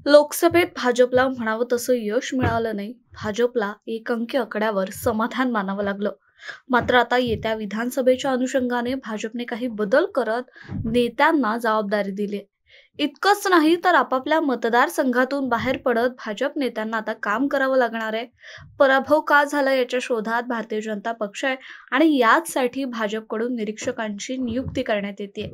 लोकसभेत भाजपला म्हणावं तसं यश मिळालं नाही. भाजपला एकांकी आकड्यावर समाधान मानावं लागलं. मात्र आता येत्या विधानसभेच्या अनुषंगाने भाजपने काही बदल करत नेत्यांना जबाबदारी दिली आहे. इतकंच नाही तर आपापल्या मतदारसंघातून बाहेर पडत भाजप नेत्यांना आता काम करावं लागणार आहे. पराभव का झाला याच्या शोधात भारतीय जनता पक्ष आहे आणि याचसाठी भाजपकडून निरीक्षकांची नियुक्ती करण्यात येते.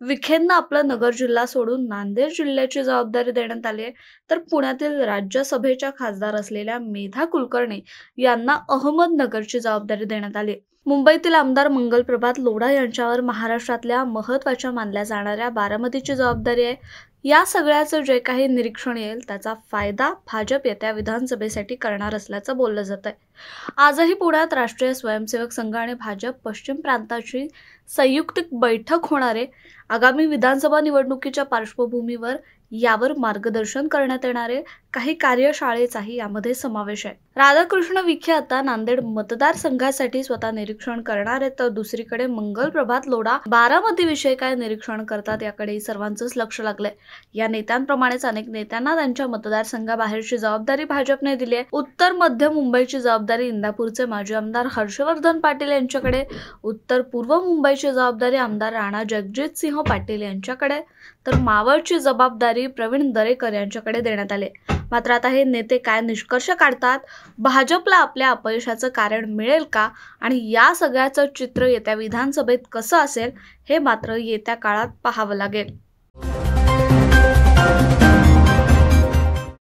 विखेंना आपला नगर जिल्हा सोडून नांदेड जिल्ह्याची जबाबदारी देण्यात आली आहे, तर पुण्यातील राज्यसभेच्या खासदार असलेल्या मेधा कुलकर्णी यांना अहमदनगरची जबाबदारी देण्यात आली. मुंबईतील आमदार मंगलप्रभात लोढा यांच्यावर महाराष्ट्रातल्या महत्त्वाच्या मानल्या जाणाऱ्या बारामतीची जबाबदारी आहे. या सगळ्याचं जे काही निरीक्षण येईल त्याचा फायदा भाजप येत्या विधानसभेसाठी करणार असल्याचं बोललं जात आहे. आजही पुण्यात राष्ट्रीय स्वयंसेवक संघ आणि भाजप पश्चिम प्रांताची संयुक्त बैठक होणार आहे. आगामी विधानसभा निवडणुकीच्या पार्श्वभूमीवर यावर मार्गदर्शन करण्यात येणारे काही कार्यशाळेचाही यामध्ये समावेश आहे. राधाकृष्ण विखे आता नांदेड मतदारसंघासाठी स्वतः निरीक्षण करणार आहेत, तर दुसरीकडे मंगल प्रभात लोढा बारामती विषयी काय निरीक्षण करतात याकडे सर्वांचंच लक्ष लागलंय. या नेत्यांप्रमाणेच अनेक नेत्यांना त्यांच्या मतदारसंघाबाहेरची जबाबदारी भाजपने दिली आहे. उत्तर मध्य मुंबईची जबाबदारी इंदापूरचे माजी आमदार हर्षवर्धन पाटील यांच्याकडे, उत्तर पूर्व मुंबईची जबाबदारी आमदार राणा जगजितसिंह पाटील यांच्याकडे, तर मावळची जबाबदारी प्रवीण दरेकर यांच्याकडे देण्यात आले. मात्र आता हे नेते काय निष्कर्ष काढतात, भाजपला आपल्या अपयशाचं कारण मिळेल का आणि या सगळ्याचं चित्र येत्या विधानसभेत कसं असेल हे मात्र येत्या काळात पाहावं लागेल.